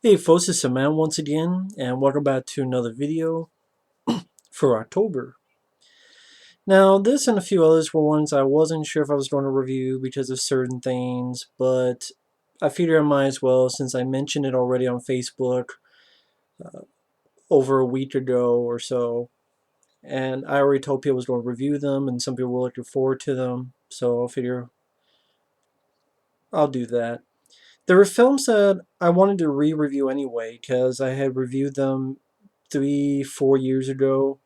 Hey folks, it's man once again, and welcome back to another video for October. Now, this and a few others were ones I wasn't sure if I was going to review because of certain things, but I figured I might as well since I mentioned it already on Facebook over a week ago or so, and I already told people I was going to review them, and some people were looking forward to them, so I figure I'll do that. There were films that I wanted to re-review anyway because I had reviewed them 3, 4 years ago.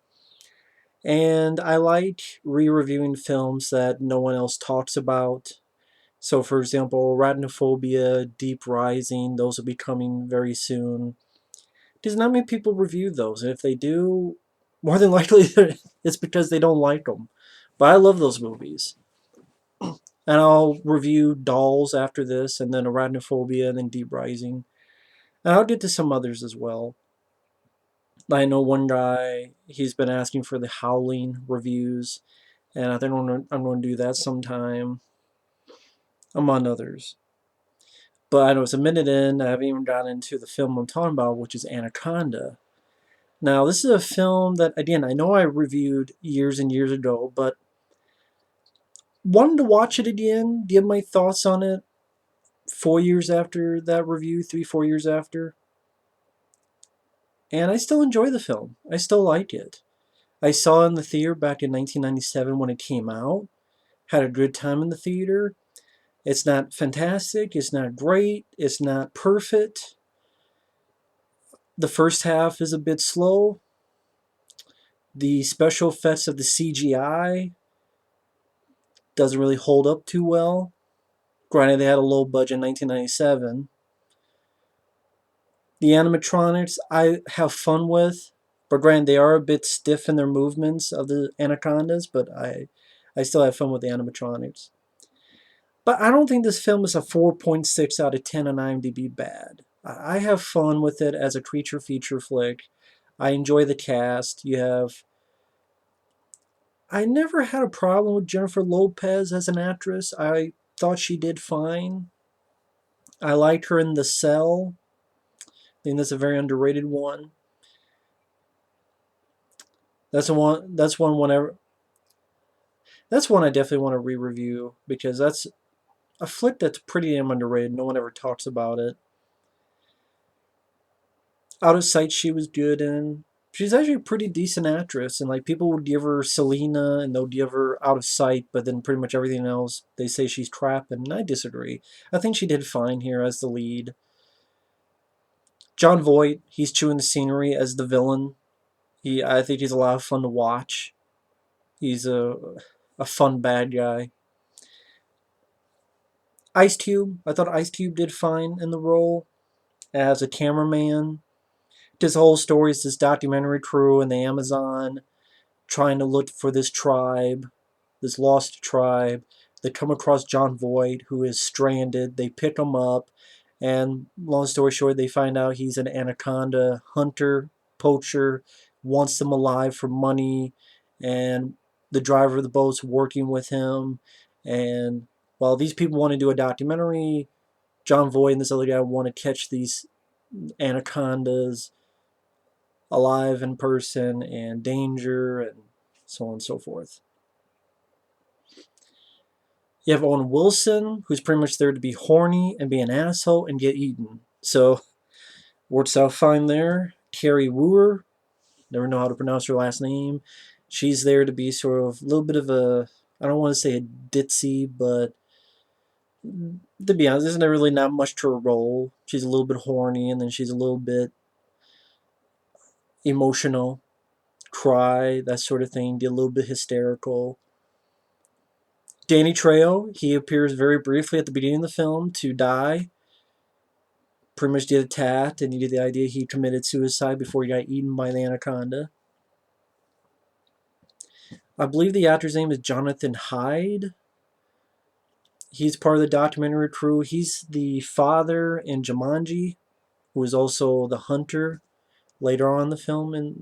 And I like re-reviewing films that no one else talks about. So, for example, Arachnophobia, Deep Rising, those will be coming very soon. Because not many people review those, and if they do, more than likely it's because they don't like them. But I love those movies. And I'll review Dolls after this, and then Arachnophobia, and then Deep Rising. And I'll get to some others as well. I know one guy, he's been asking for the Howling reviews, and I think I'm going to do that sometime, among others. But I know it's a minute in, I haven't even gotten into the film I'm talking about, which is Anaconda. Now, this is a film that, again, I know I reviewed years and years ago, but wanted to watch it again, give my thoughts on it 4 years after that review, 3, 4 years after. And I still enjoy the film. I still like it. I saw it in the theater back in 1997 when it came out. Had a good time in the theater. It's not fantastic, it's not great, it's not perfect. The first half is a bit slow. The special effects of the CGI doesn't really hold up too well. Granted, they had a low budget in 1997. The animatronics I have fun with, but granted, they are a bit stiff in their movements of the anacondas, but I still have fun with the animatronics. But I don't think this film is a 4.6 out of 10 on IMDb bad. I have fun with it as a creature feature flick. I enjoy the cast. I never had a problem with Jennifer Lopez as an actress. I thought she did fine. I liked her in The Cell. I think that's a very underrated one. That's one. That's one I definitely want to re-review because that's a flick that's pretty damn underrated. No one ever talks about it. Out of Sight she was good in. She's actually a pretty decent actress, and like people would give her Selena and they'll give her Out of Sight, but then pretty much everything else they say she's crap, and I disagree. I think she did fine here as the lead. Jon Voight, he's chewing the scenery as the villain. I think he's a lot of fun to watch. He's a fun bad guy. Ice Cube, I thought Ice Cube did fine in the role as a cameraman. His whole story is this documentary crew in the Amazon trying to look for this tribe, this lost tribe. They come across Jon Voight, who is stranded. They pick him up, and long story short, they find out he's an anaconda hunter, poacher, wants them alive for money, and the driver of the boat's working with him. And while these people want to do a documentary, Jon Voight and this other guy want to catch these anacondas alive in person and danger and so on and so forth. You have Owen Wilson, who's pretty much there to be horny and be an asshole and get eaten. So, works out fine there. Carrie Wooer, never know how to pronounce her last name. She's there to be sort of a little bit of a, I don't want to say a ditzy, but to be honest, there's really not much to her role. She's a little bit horny and then she's a little bit emotional, cry, that sort of thing, get a little bit hysterical. Danny Trejo, he appears very briefly at the beginning of the film to die. Pretty much get attacked, and you get the idea he committed suicide before he got eaten by the anaconda. I believe the actor's name is Jonathan Hyde. He's part of the documentary crew. He's the father in Jumanji, who is also the hunter later on in the film.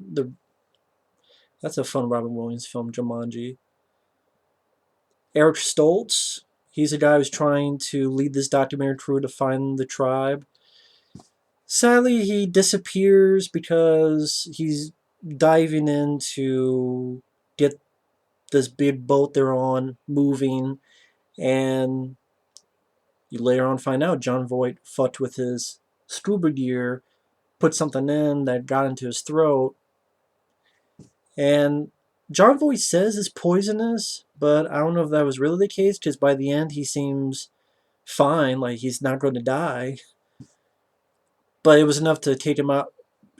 That's a fun Robin Williams film, Jumanji. Eric Stoltz, he's a guy who's trying to lead this documentary crew to find the tribe. Sadly, he disappears because he's diving in to get this big boat they're on moving, and you later on find out Jon Voight fucked with his scuba gear, put something in that got into his throat, and Jon Voight says it's poisonous, but I don't know if that was really the case because by the end he seems fine, like he's not going to die. But it was enough to take him out,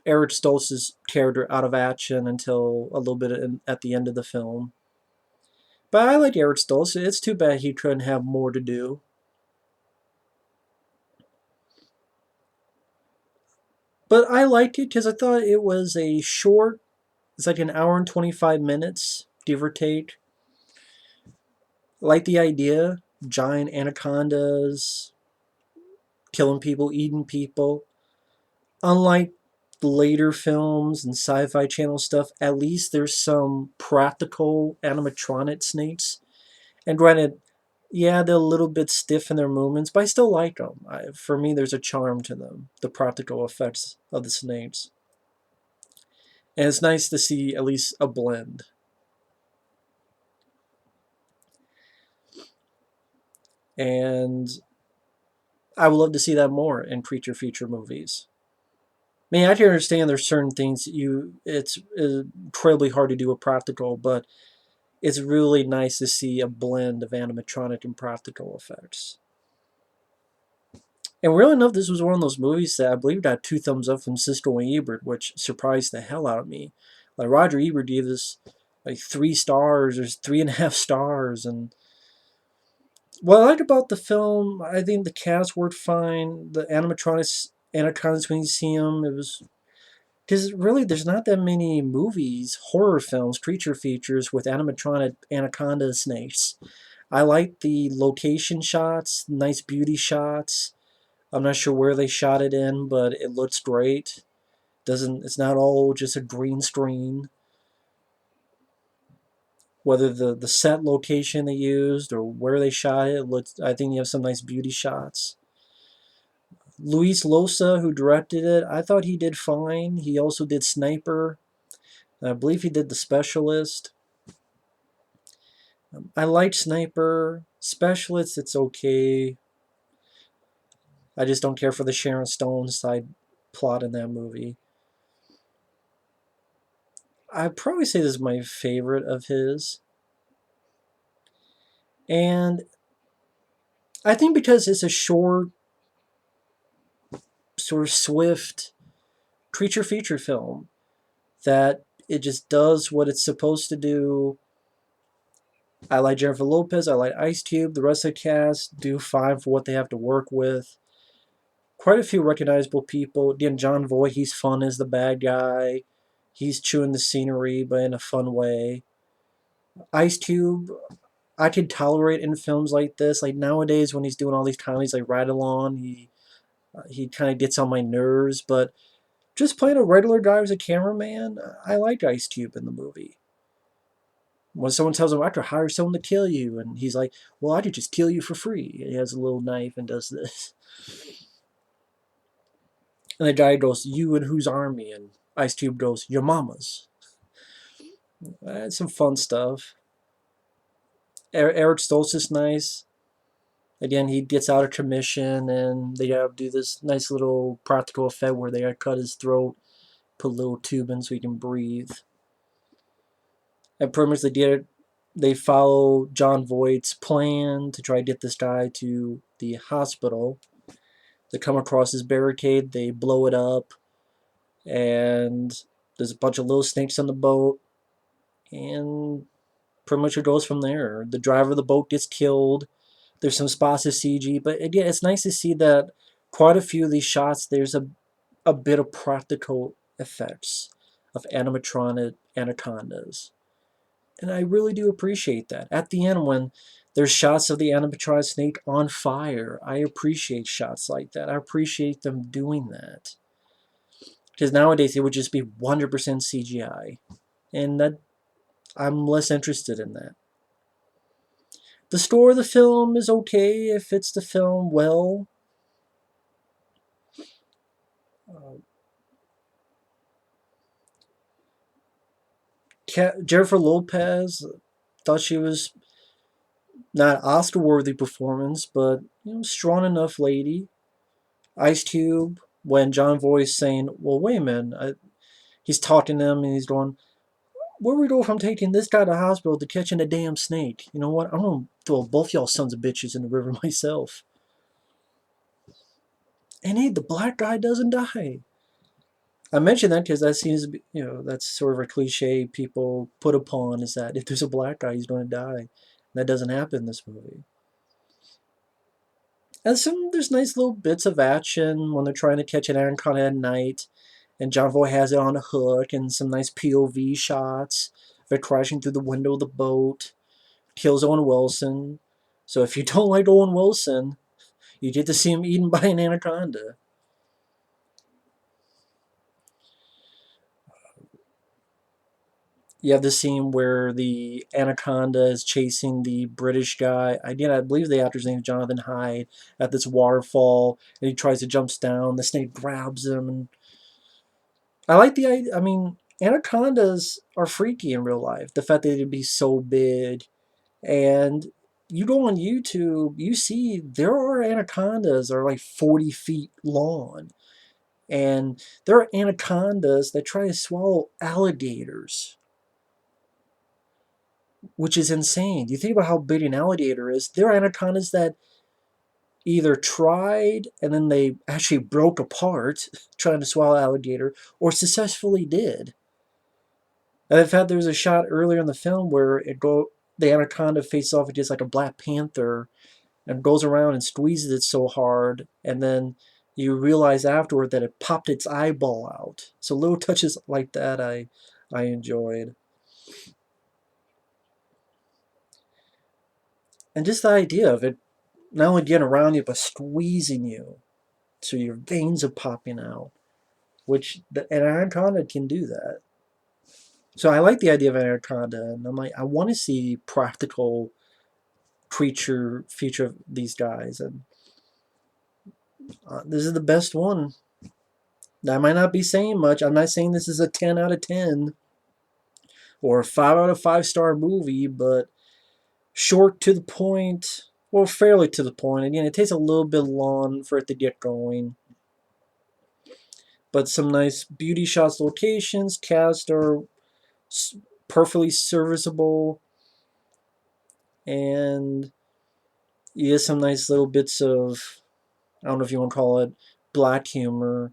Eric Stoltz's character, out of action until a little bit at the end of the film. But I like Eric Stoltz. It's too bad he couldn't have more to do. But I liked it because I thought it was a short. It's like an hour and 25 minutes, give or take. I like the idea. Giant anacondas killing people, eating people. Unlike later films and sci-fi channel stuff, at least there's some practical animatronic snakes. And granted, yeah, they're a little bit stiff in their movements, but I still like them. For me, there's a charm to them, the practical effects of the snakes. And it's nice to see at least a blend. And I would love to see that more in creature feature movies. I mean, I can understand there's certain things it's incredibly hard to do with practical, but it's really nice to see a blend of animatronic and practical effects. And really enough, this was one of those movies that I believe got 2 thumbs up from Siskel and Ebert, which surprised the hell out of me. Like Roger Ebert gave this like 3 stars or 3.5 stars, and what I like about the film, I think the cast worked fine. The animatronics when you see them, it was because really there's not that many movies, horror films, creature features with animatronic anaconda snakes. I like the location shots, nice beauty shots. I'm not sure where they shot it in, but it looks great. Doesn't It's not all just a green screen. Whether the set location they used or where they shot it, looks. I think you have some nice beauty shots. Luis Llosa, who directed it, I thought he did fine. He also did Sniper. I believe he did The Specialist. I liked Sniper. Specialist, it's okay. I just don't care for the Sharon Stone side plot in that movie. I'd probably say this is my favorite of his. And I think because it's a short, sort of swift creature feature film, that it just does what it's supposed to do. I like Jennifer Lopez. I like Ice Cube. The rest of the cast do fine for what they have to work with. Quite a few recognizable people. Again, Jon Voight, he's fun as the bad guy. He's chewing the scenery, but in a fun way. Ice Cube, I could tolerate in films like this. Like nowadays, when he's doing all these comedies like Ride Along, he kind of gets on my nerves. But just playing a regular guy as a cameraman, I like Ice Cube in the movie. When someone tells him I could hire someone to kill you, and he's like, "Well, I could just kill you for free." And he has a little knife and does this. And the guy goes, "You and whose army?" And Ice Cube goes, "Your mama's." That's some fun stuff. Eric Stoltz is nice. Again, he gets out of commission, and they gotta do this nice little practical effect where they gotta cut his throat, put a little tube in so he can breathe. And pretty much they follow Jon Voight's plan to try to get this guy to the hospital. They come across this barricade, they blow it up, and there's a bunch of little snakes on the boat, and pretty much it goes from there. The driver of the boat gets killed. There's some spots of CG, but again, it's nice to see that quite a few of these shots, there's a bit of practical effects of animatronic anacondas. And I really do appreciate that. At the end, when there's shots of the animatronic snake on fire, I appreciate shots like that. I appreciate them doing that. Because nowadays it would just be 100% CGI. And that I'm less interested in that. The story of the film is okay. It fits the film well. Uh, Jennifer Lopez, thought she was not Oscar worthy performance, but strong enough lady. Ice Cube, when Jon Voight saying, "Well, wait a minute," he's talking to them and he's going, "Where we go from taking this guy to the hospital to catching a damn snake? You know what? I'm gonna throw both y'all sons of bitches in the river myself." And hey, the black guy doesn't die. I mention that because that seems to be, that's sort of a cliche people put upon, is that if there's a black guy, he's going to die. And that doesn't happen in this movie. And there's nice little bits of action when they're trying to catch an anaconda at night, and John Voight has it on a hook, and some nice POV shots of it crashing through the window of the boat, kills Owen Wilson. So if you don't like Owen Wilson, you get to see him eaten by an anaconda. You have the scene where the anaconda is chasing the British guy. Again, I believe the actor's name is Jonathan Hyde, at this waterfall, and he tries to jump down. The snake grabs him, and I like the idea. I mean, anacondas are freaky in real life. The fact that they'd be so big, and you go on YouTube, you see there are anacondas that are like 40 feet long, and there are anacondas that try to swallow alligators, which is insane. You think about how big an alligator is. There are anacondas that either tried and then they actually broke apart trying to swallow alligator, or successfully did. And in fact, there was a shot earlier in the film where the anaconda faces off against like a black panther and goes around and squeezes it so hard, and then you realize afterward that it popped its eyeball out. So little touches like that I enjoyed. And just the idea of it not only getting around you but squeezing you so your veins are popping out, which an anaconda can do that. So I like the idea of an anaconda, and I'm like, I want to see practical creature feature of these guys, and this is the best one. I might not be saying much. I'm not saying this is a 10 out of 10 or a 5 out of 5-star movie, but short to the point, well, fairly to the point. Again, it takes a little bit long for it to get going, but some nice beauty shots, locations, cast are perfectly serviceable, and you get some nice little bits of, I don't know if you want to call it black humor,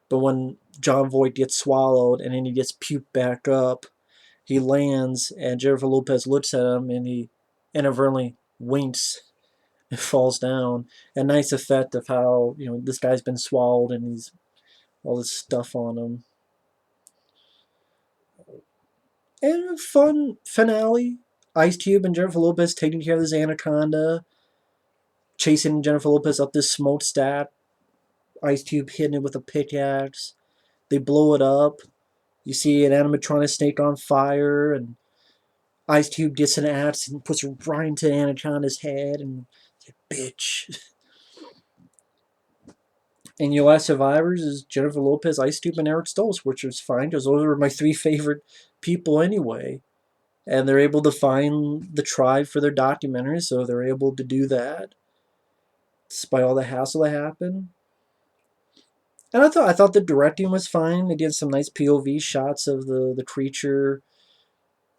but when Jon Voight gets swallowed and then he gets puked back up, he lands and Jennifer Lopez looks at him and he inadvertently winks and falls down. A nice effect of how, this guy's been swallowed and he's all this stuff on him. And a fun finale. Ice Cube and Jennifer Lopez taking care of this anaconda, chasing Jennifer Lopez up this smokestack. Ice Cube hitting it with a pickaxe. They blow it up. You see an animatronic snake on fire, and Ice Cube gets an axe and puts it right into Anaconda's head, and bitch. And your last survivors is Jennifer Lopez, Ice Cube, and Eric Stoltz, which is fine because those are my three favorite people anyway. And they're able to find the tribe for their documentary, so they're able to do that despite all the hassle that happened. And I thought the directing was fine. Again, some nice POV shots of the creature,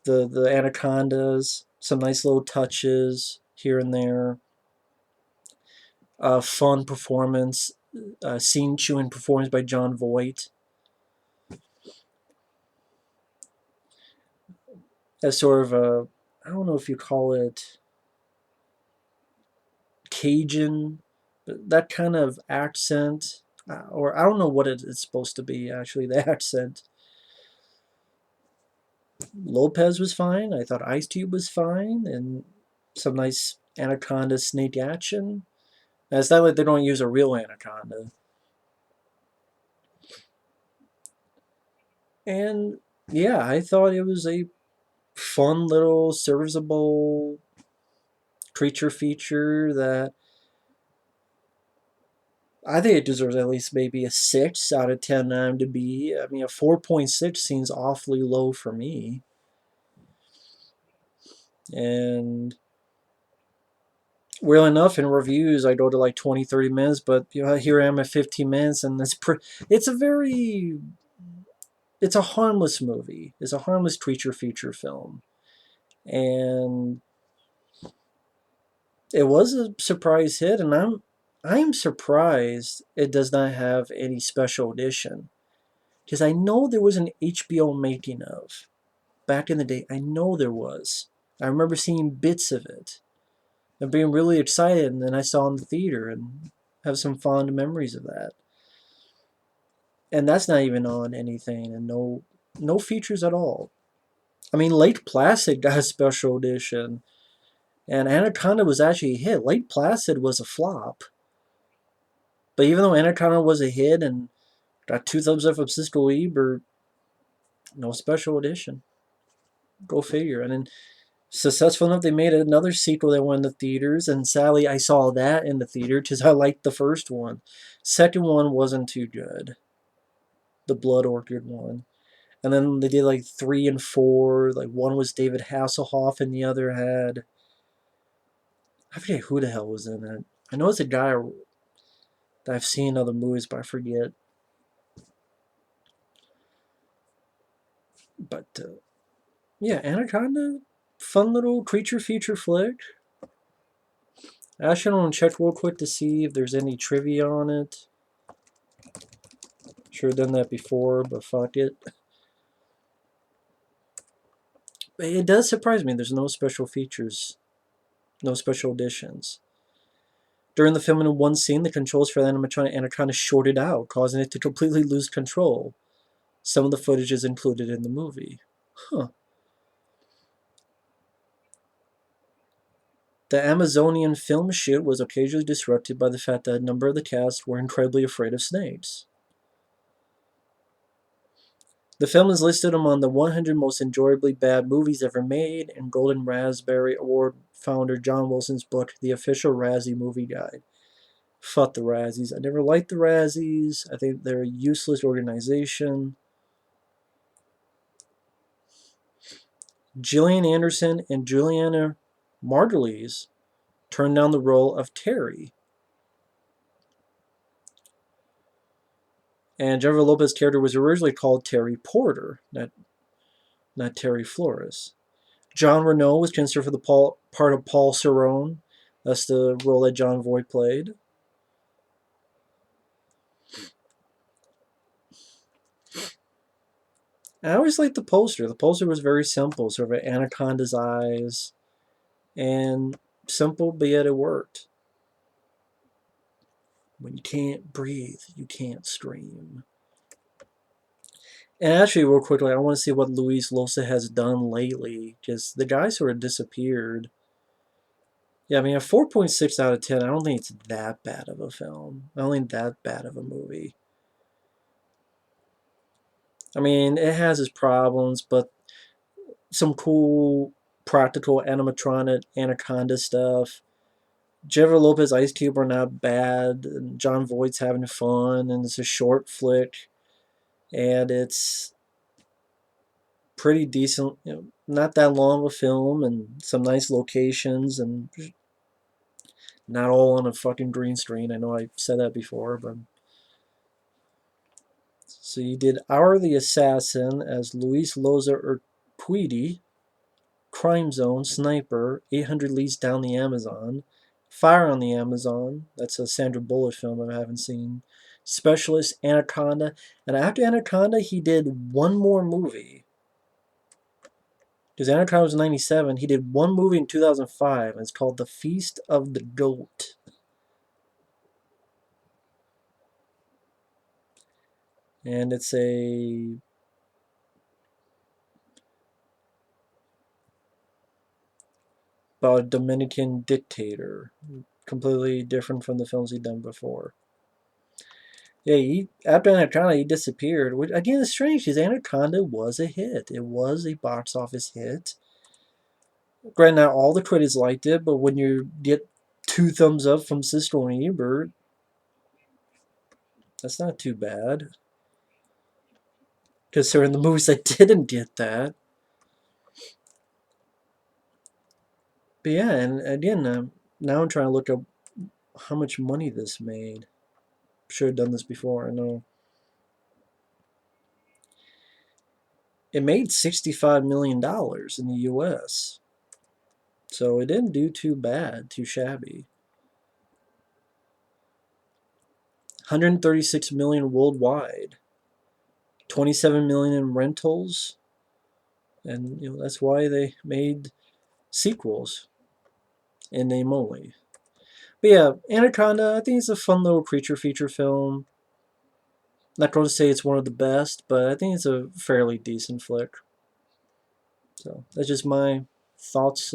the anacondas, some nice little touches here and there. Fun performance, scene chewing performance by Jon Voight. As sort of a, I don't know if you call it Cajun, but that kind of accent, or I don't know what it's supposed to be actually, the accent. Lopez was fine. I thought Ice Cube was fine, and some nice anaconda snake action. And it's not like they don't use a real anaconda. And yeah, I thought it was a fun little serviceable creature feature that I think it deserves at least maybe a 6 out of 10 IMDb. I mean, a 4.6 seems awfully low for me. And well enough in reviews, I go to like 20, 30 minutes, but here I am at 15 minutes, and it's a very, it's a harmless movie. It's a harmless creature feature film. And it was a surprise hit, and I'm surprised it does not have any special edition. Because I know there was an HBO making of back in the day. I know there was. I remember seeing bits of it and being really excited, and then I saw it in the theater and have some fond memories of that. And that's not even on anything, and no features at all. I mean, Lake Placid got a special edition, and Anaconda was actually a hit. Lake Placid was a flop, but even though Anaconda was a hit and got 2 thumbs up from Cisco Ebert, no special edition. Go figure. And then successful enough, they made another sequel that went in the theaters, and sadly, I saw that in the theater because I liked the first one. Second one wasn't too good, the Blood Orchid one. And then they did like 3 and 4. Like one was David Hasselhoff, and the other had, I forget who the hell was in it. I know it's a guy that I've seen in other movies, but I forget. But yeah, Anaconda, fun little creature feature flick. Actually, I want to check real quick to see if there's any trivia on it. Sure done that before, but fuck it. It does surprise me there's no special features, no special editions. During the film, in one scene, the controls for the animatronic Anaconda shorted out, causing it to completely lose control. Some of the footage is included in the movie. Huh. The Amazonian film shoot was occasionally disrupted by the fact that a number of the cast were incredibly afraid of snakes. The film is listed among the 100 most enjoyably bad movies ever made in Golden Raspberry Award founder Jon Wilson's book, The Official Razzie Movie Guide. Fuck the Razzies. I never liked the Razzies. I think they're a useless organization. Gillian Anderson and Juliana Margulies turned down the role of Terry. And Jennifer Lopez's character was originally called Terry Porter, not Terry Flores. John Renault was considered for the part of Paul Cerrone. That's the role that Jon Voight played. I always liked the poster. The poster was very simple, sort of an anaconda's eyes, and simple, but yet it worked. When you can't breathe, you can't scream. And actually, real quickly, I want to see what Luis Llosa has done lately, because the guy sort of disappeared. Yeah, I mean, a 4.6 out of 10, I don't think it's that bad of a film. I don't think that bad of a movie. I mean, it has its problems, but some cool practical animatronic Anaconda stuff. Jennifer Lopez, Ice Cube are not bad, and Jon Voight's having fun, and it's a short flick, and it's pretty decent. Not that long of a film, and some nice locations, and not all on a fucking green screen. I know I said that before, but so you did Hour of the Assassin as Luis Llosa Urquidy, Crime Zone, Sniper, 800 Leagues Down the Amazon, Fire on the Amazon, that's a Sandra Bullock film I haven't seen, Specialist, Anaconda, and after Anaconda he did one more movie. Because Anaconda was 97, he did one movie in 2005, and it's called The Feast of the Goat. And it's about a Dominican dictator, completely different from the films he'd done before. Yeah, after Anaconda, he disappeared. Which again is strange because Anaconda was a hit. It was a box office hit. Granted, not all the critics liked it, but when you get 2 thumbs up from Cisco and Ebert, That's not too bad. Considering the movies that didn't get that. But yeah, and again, now I'm trying to look up how much money this made. Should have done this before, I know. It made $65 million in the US. So it didn't do too bad, too shabby. 136 million worldwide. 27 million in rentals. And that's why they made sequels in name only. But yeah, Anaconda, I think it's a fun little creature feature film. Not going to say it's one of the best, but I think it's a fairly decent flick. So that's just my thoughts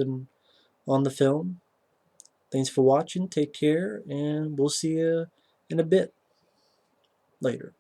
on the film. Thanks for watching. Take care, and we'll see you in a bit later.